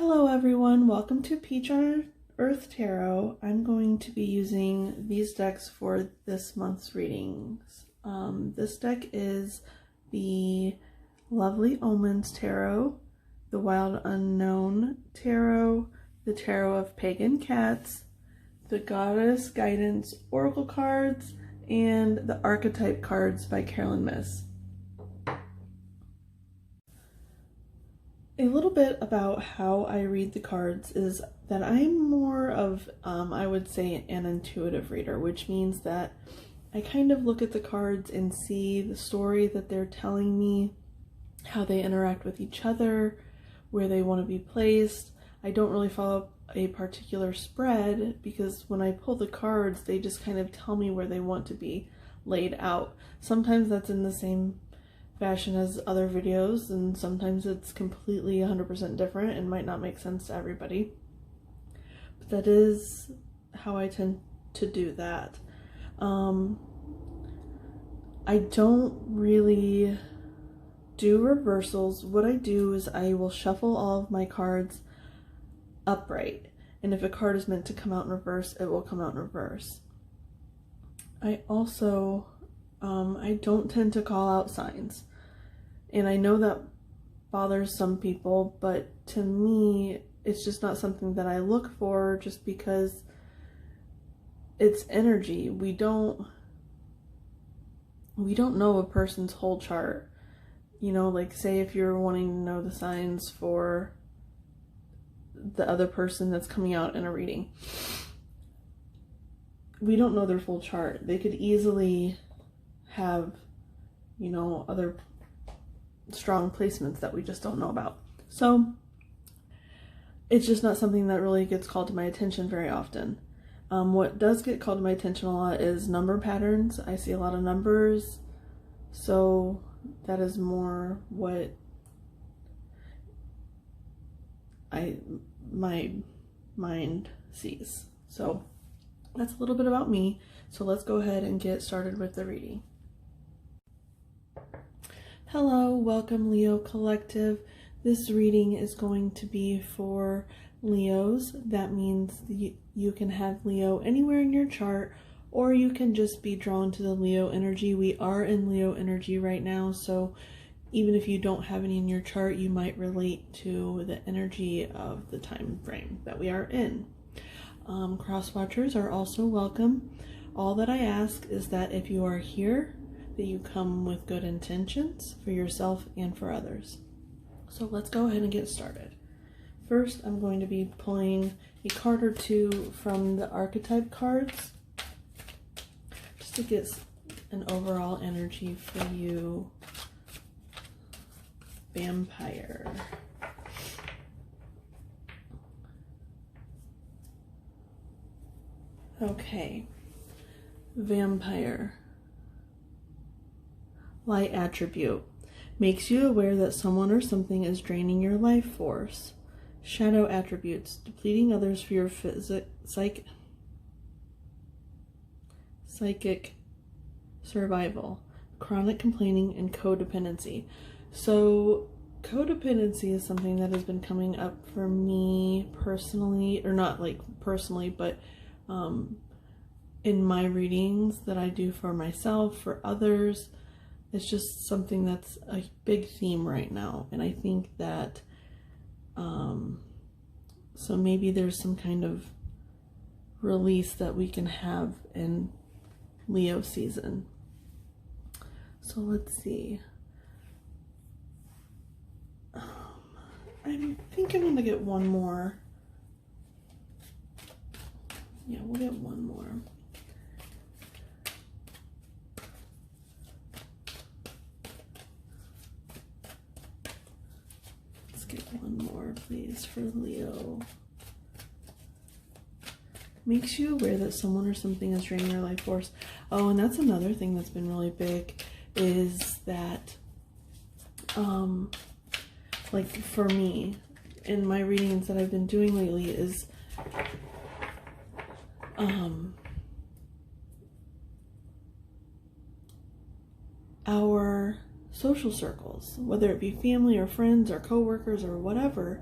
Hello everyone, welcome to Peach on Earth Tarot. I'm going to be using these decks for this month's readings. This deck is the Lovely Omens Tarot, the Wild Unknown Tarot, the Tarot of Pagan Cats, the Goddess Guidance Oracle cards, and the Archetype cards by Carolyn Miss. A little bit about how I read the cards is that I'm more of, I would say, an intuitive reader, which means that I kind of look at the cards and see the story that they're telling me, how they interact with each other, where they want to be placed. I don't really follow a particular spread because when I pull the cards, they just kind of tell me where they want to be laid out. Sometimes that's in the same fashion as other videos, and sometimes it's completely 100% different and might not make sense to everybody, but that is how I tend to do that. I don't really do reversals. What I do is I will shuffle all of my cards upright, and if a card is meant to come out in reverse, it will come out in reverse. I also I don't tend to call out signs. And I know that bothers some people, but to me, it's just not something that I look for just because it's energy. We don't know a person's whole chart. You know, like say if you're wanting to know the signs for the other person that's coming out in a reading. We don't know their full chart. They could easily have, you know, other strong placements that we just don't know about. So it's just not something that really gets called to my attention very often. What does get called to my attention a lot is number patterns. I see a lot of numbers, so that is more what my mind sees. So that's a little bit about me. So let's go ahead and get started with the reading. Hello, welcome Leo Collective. This reading is going to be for Leos. That means you can have Leo anywhere in your chart, or you can just be drawn to the Leo energy. We are in Leo energy right now, so even if you don't have any in your chart, you might relate to the energy of the time frame that we are in. Cross watchers are also welcome. All that I ask is that if you are here, that you come with good intentions for yourself and for others. So let's go ahead and get started. First, I'm going to be pulling a card or two from the archetype cards just to get an overall energy for you. Vampire. Okay. Vampire. Light attribute. Makes you aware that someone or something is draining your life force. Shadow attributes. Depleting others for your psychic survival. Chronic complaining and codependency. So codependency is something that has been coming up for me personally, or not like personally, but in my readings that I do for myself, for others. It's just something that's a big theme right now. And I think that, so maybe there's some kind of release that we can have in Leo season. So let's see. I think I'm going to get one more. Yeah, we'll get one more. Get one more, please, for Leo. Makes you aware that someone or something is draining your life force. Oh, and that's another thing that's been really big, is that, like for me, in my readings that I've been doing lately, is, our social circles, whether it be family or friends or coworkers or whatever,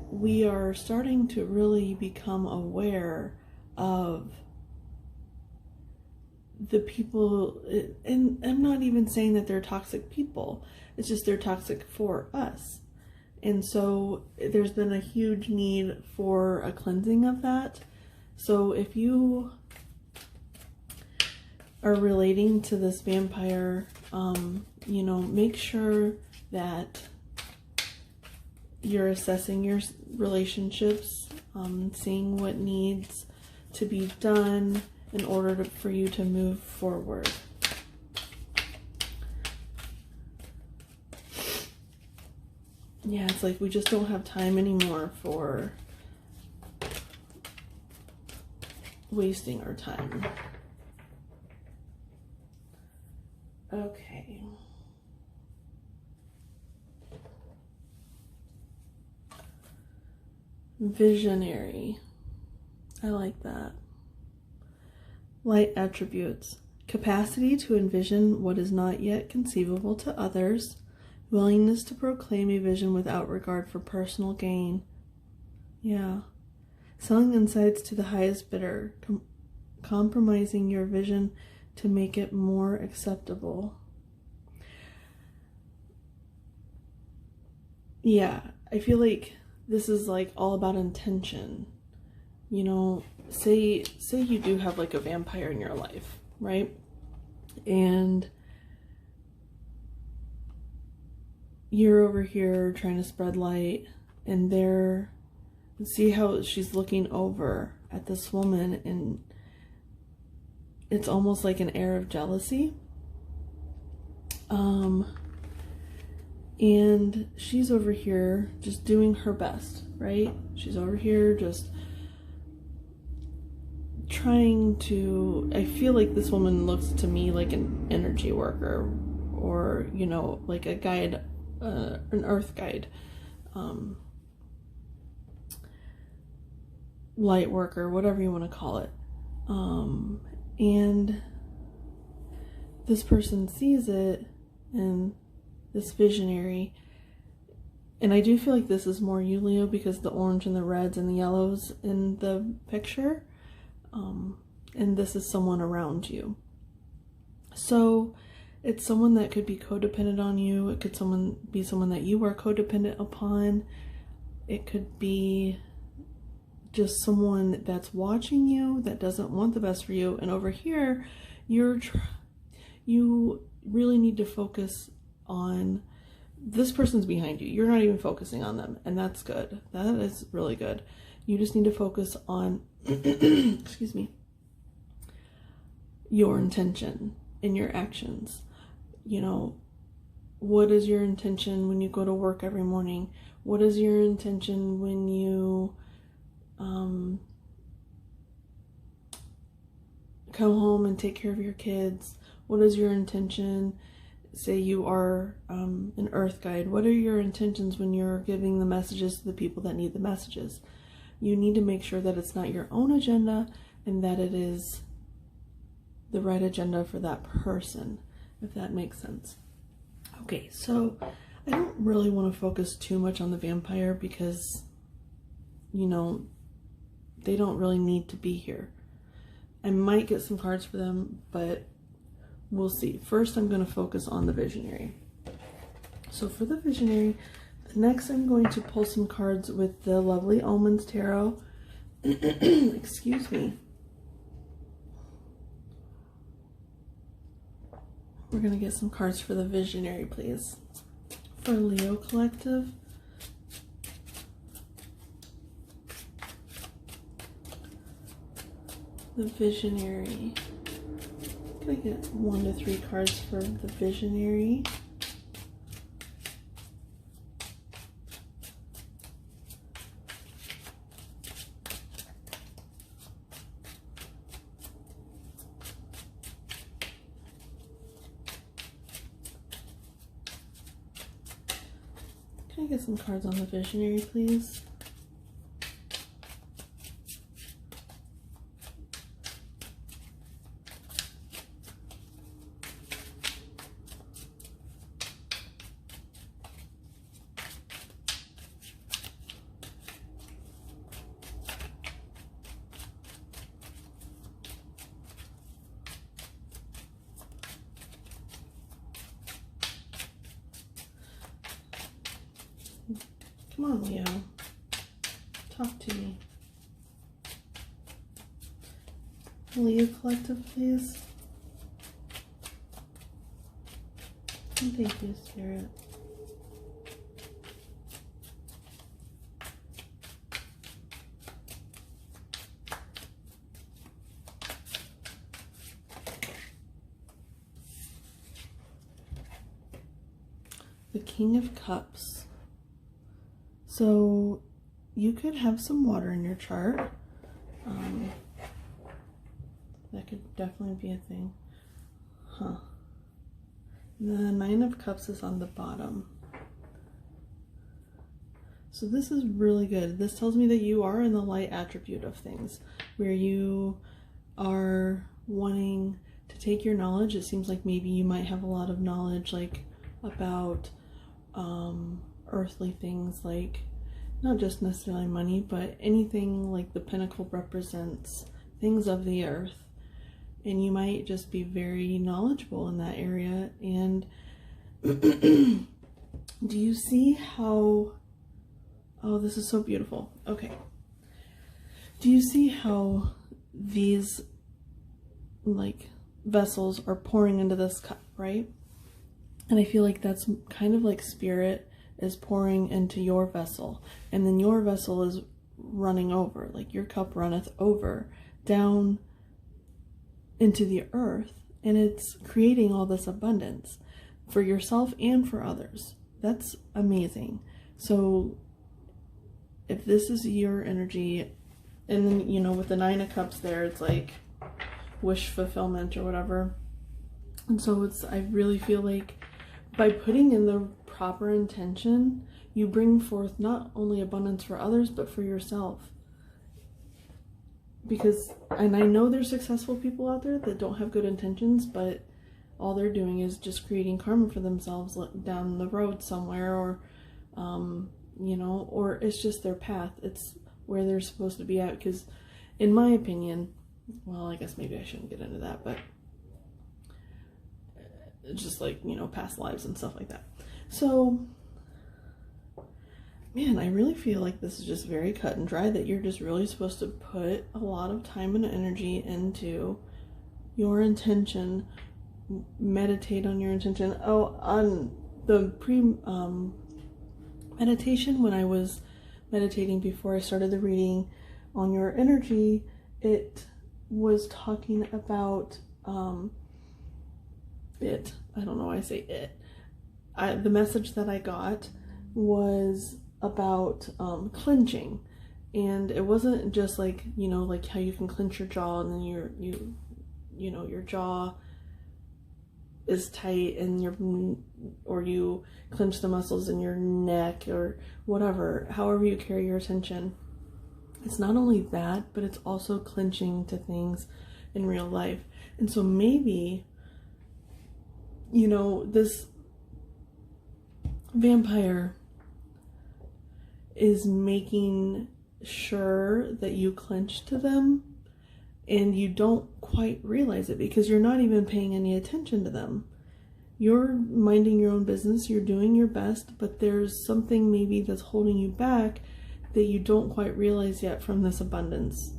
we are starting to really become aware of the people, and I'm not even saying that they're toxic people, it's just they're toxic for us. And so there's been a huge need for a cleansing of that. So if you are relating to this vampire, you know, make sure that you're assessing your relationships, seeing what needs to be done in order for you to move forward. Yeah, it's like we just don't have time anymore for wasting our time. Okay. Visionary. I like that. Light attributes. Capacity to envision what is not yet conceivable to others. Willingness to proclaim a vision without regard for personal gain. Yeah. Selling insights to the highest bidder. Compromising your vision to make it more acceptable. Yeah, I feel like this is like all about intention. You know, say you do have like a vampire in your life, right? And you're over here trying to spread light, and see how she's looking over at this woman, and it's almost like an air of jealousy. And she's over here just doing her best, right? She's over here just trying to, I feel like this woman looks to me like an energy worker, or, you know, like a guide, an earth guide, light worker, whatever you want to call it. And this person sees it, and this visionary, and I do feel like this is more you, Leo, because the orange and the reds and the yellows in the picture, and this is someone around you. So it's someone that could be codependent on you. It could be someone that you are codependent upon. It could be just someone that's watching you, that doesn't want the best for you. And over here, you really need to focus on this person's behind you. You're not even focusing on them, and that's good. That is really good. You just need to focus on excuse me, your intention and your actions. You know, what is your intention when you go to work every morning? What is your intention when you come home and take care of your kids? What is your intention? Say you are an earth guide. What are your intentions when you're giving the messages to the people that need the messages? You need to make sure that it's not your own agenda, and that it is the right agenda for that person, if that makes sense. Okay, so I don't really want to focus too much on the vampire because, you know, they don't really need to be here. I might get some cards for them, but we'll see. First, I'm going to focus on the visionary. So for the visionary, next I'm going to pull some cards with the Lovely Omens Tarot. Excuse me. We're going to get some cards for the visionary, please. For Leo Collective. The visionary. Can I get 1 to 3 cards for the visionary? Can I get some cards on the visionary, please? Come on, Leo. Talk to me. Leo Collective, please. And thank you, Spirit. The King of Cups. So you could have some water in your chart. That could definitely be a thing. Huh. The Nine of Cups is on the bottom. So this is really good. This tells me that you are in the light attribute of things, where you are wanting to take your knowledge. It seems like maybe you might have a lot of knowledge, like about earthly things, like not just necessarily money, but anything like the pentacle represents things of the earth. And you might just be very knowledgeable in that area. And do you see how, oh, this is so beautiful. Okay. Do you see how these like vessels are pouring into this cup, right? And I feel like that's kind of like Spirit is pouring into your vessel, and then your vessel is running over, like your cup runneth over down into the earth, and it's creating all this abundance for yourself and for others. That's amazing. So if this is your energy, and then, you know, with the Nine of Cups there, it's like wish fulfillment or whatever. And so it's, I really feel like by putting in the proper intention, you bring forth not only abundance for others, but for yourself. Because, and I know there's successful people out there that don't have good intentions, but all they're doing is just creating karma for themselves down the road somewhere, or, you know, or it's just their path. It's where they're supposed to be at. Because in my opinion, well, I guess maybe I shouldn't get into that, but it's just like, you know, past lives and stuff like that. So, man, I really feel like this is just very cut and dry, that you're just really supposed to put a lot of time and energy into your intention, meditate on your intention. Oh, on the meditation, when I was meditating before I started the reading on your energy, it was talking about I don't know why I say it. The message that I got was about clenching, and it wasn't just like, you know, like how you can clench your jaw and then you know your jaw is tight, and or you clench the muscles in your neck or whatever, however you carry your attention. It's not only that, but it's also clenching to things in real life. And so maybe, you know, this vampire is making sure that you clench to them, and you don't quite realize it because you're not even paying any attention to them. You're minding your own business, you're doing your best, but there's something maybe that's holding you back that you don't quite realize yet from this abundance.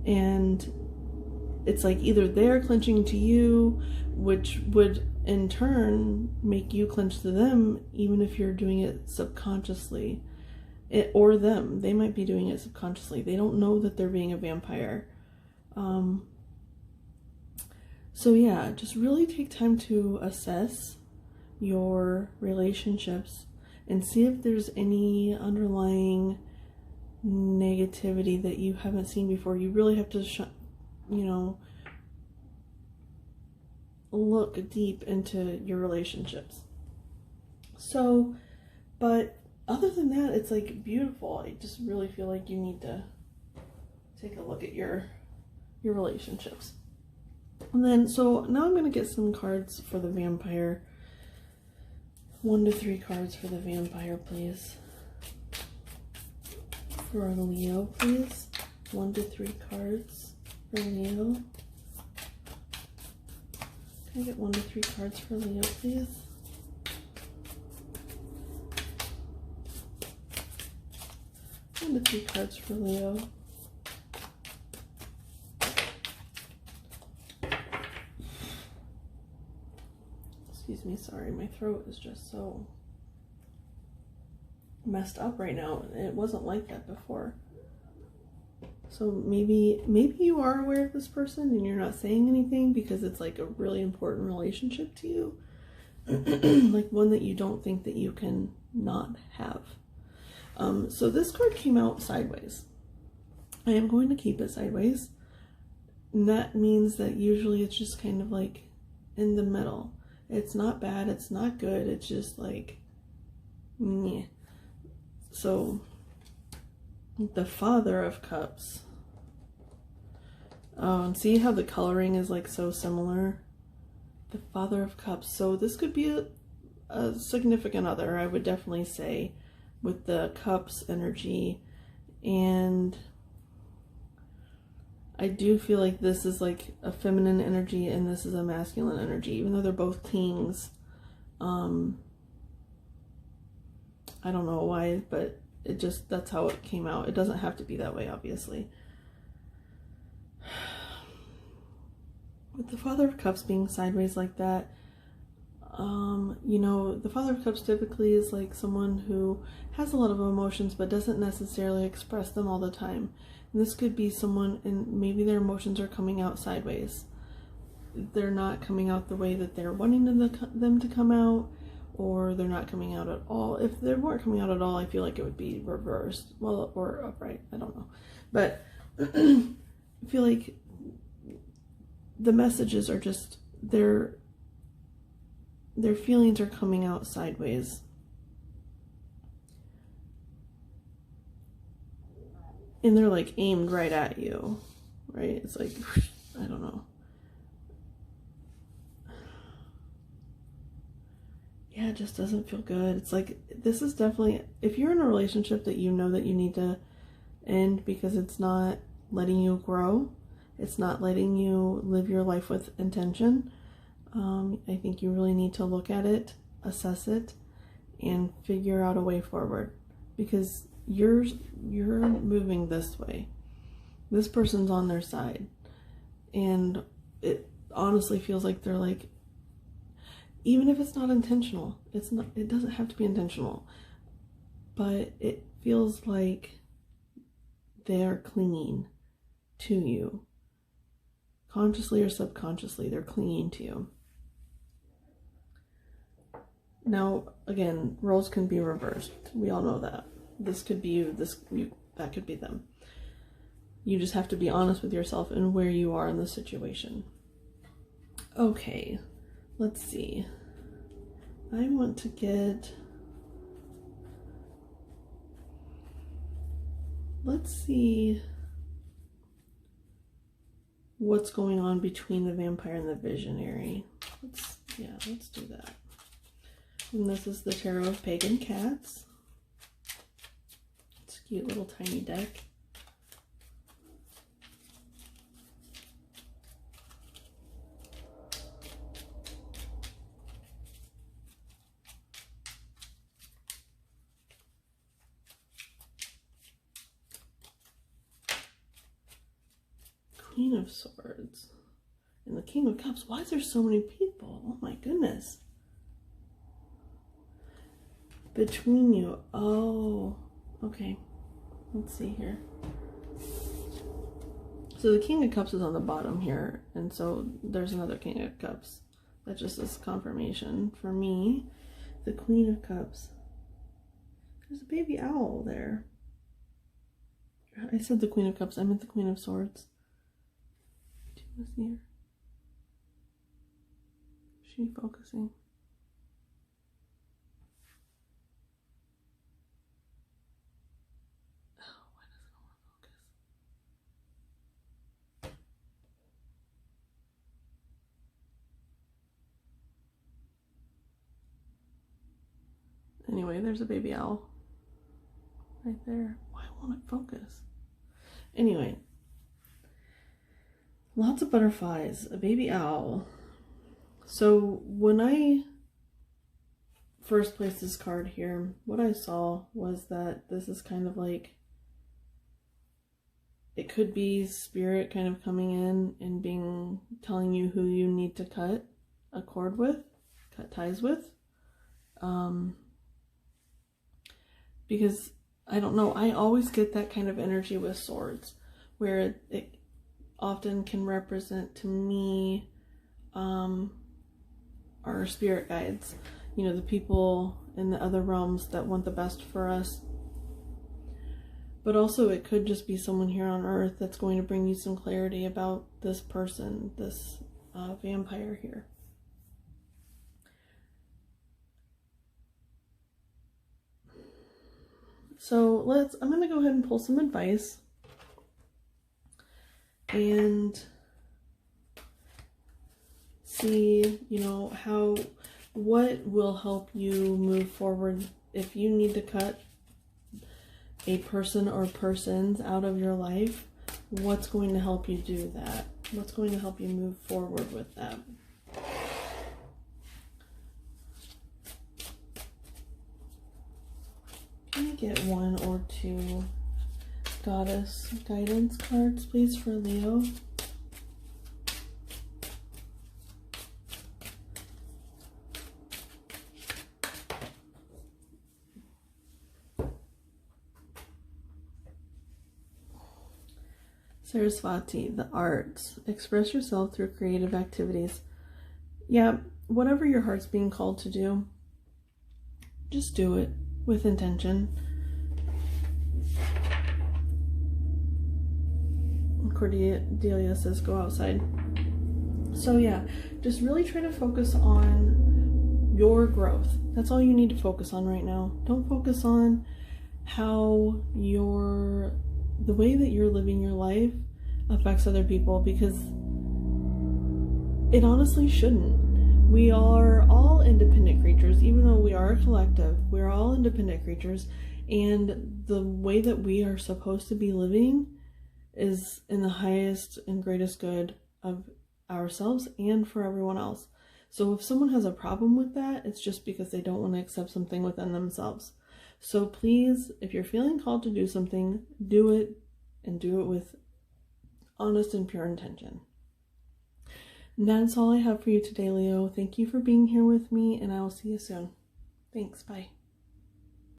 And it's like either they're clenching to you, which would in turn make you clench to them, even if you're doing it subconsciously. Or them, they might be doing it subconsciously. They don't know that they're being a vampire. So yeah, just really take time to assess your relationships and see if there's any underlying negativity that you haven't seen before. You really have to, you know, look deep into your relationships. So, but other than that, it's like beautiful. I just really feel like you need to take a look at your relationships. And then, so now I'm going to get some cards for the vampire. 1 to 3 cards for the vampire, please. For Leo, please. 1 to 3 cards for Leo. Can I get 1 to 3 cards for Leo, please? And a few cards for Leo. Excuse me, sorry, my throat is just so messed up right now. It wasn't like that before. So maybe you are aware of this person and you're not saying anything because it's like a really important relationship to you. Like one that you don't think that you can not have. So this card came out sideways. I am going to keep it sideways. And that means that usually it's just kind of like in the middle. It's not bad, it's not good, it's just like, meh. So, the Father of Cups. Oh, and see how the coloring is like so similar? The Father of Cups. So this could be a significant other, I would definitely say, with the Cups energy. And I do feel like this is like a feminine energy and this is a masculine energy, even though they're both kings. I don't know why, but it just, that's how it came out. It doesn't have to be that way, obviously. With the Father of Cups being sideways like that, you know, the Father of Cups typically is like someone who has a lot of emotions but doesn't necessarily express them all the time. And this could be someone, and maybe their emotions are coming out sideways. They're not coming out the way that they're wanting them to come out, or they're not coming out at all. If they weren't coming out at all, I feel like it would be reversed, well, or upright, I don't know. But I feel like the messages are just, their feelings are coming out sideways. And they're like aimed right at you, right? It's like, I don't know. Yeah, it just doesn't feel good. It's like, this is definitely, if you're in a relationship that you know that you need to end because it's not letting you grow, it's not letting you live your life with intention, I think you really need to look at it, assess it, and figure out a way forward. Because you're moving this way. This person's on their side. And it honestly feels like they're like, even if it's not intentional, it doesn't have to be intentional, but it feels like they're clinging to you. Consciously or subconsciously, they're clinging to you. Now, again, roles can be reversed. We all know that. This could be you, that could be them. You just have to be honest with yourself and where you are in the situation. Okay, let's see. I want to get... Let's see what's going on between the vampire and the visionary. Let's do that. And this is the Tarot of Pagan Cats. It's a cute little tiny deck. Queen of Swords and the King of Cups. Why is there so many people? Oh my goodness. Between you. Oh, okay. Let's see here. So the King of Cups is on the bottom here, and so there's another King of Cups. That just is confirmation for me. The Queen of Cups. There's a baby owl there. I said the Queen of Cups. I meant the Queen of Swords. Let's see her. Is she focusing? Oh, why doesn't it want to focus? Anyway, there's a baby owl right there. Why won't it focus? Anyway. Lots of butterflies, a baby owl. So when I first placed this card here, what I saw was that this is kind of like it could be spirit kind of coming in and telling you who you need to cut a cord with, cut ties with. Because I don't know, I always get that kind of energy with swords, where it often can represent to me our spirit guides, you know, the people in the other realms that want the best for us. But also it could just be someone here on earth that's going to bring you some clarity about this person, this vampire here. So I'm going to go ahead and pull some advice and see, you know, what will help you move forward if you need to cut a person or persons out of your life. What's going to help you do that? What's going to help you move forward with that? Can I get 1 or 2 goddess guidance cards, please, for Leo? Sarasvati, the arts. Express yourself through creative activities. Yeah, whatever your heart's being called to do, just do it with intention. Cordelia says go outside. So yeah, just really try to focus on your growth. That's all you need to focus on right now. Don't focus on how the way that you're living your life affects other people, because it honestly shouldn't. We are all independent creatures, even though we are a collective. We're all independent creatures, and the way that we are supposed to be living is in the highest and greatest good of ourselves and for everyone else. So if someone has a problem with that, it's just because they don't want to accept something within themselves. So please, if you're feeling called to do something, do it, and do it with honest and pure intention. And that's all I have for you today, Leo. Thank you for being here with me, and I will see you soon. Thanks. Bye.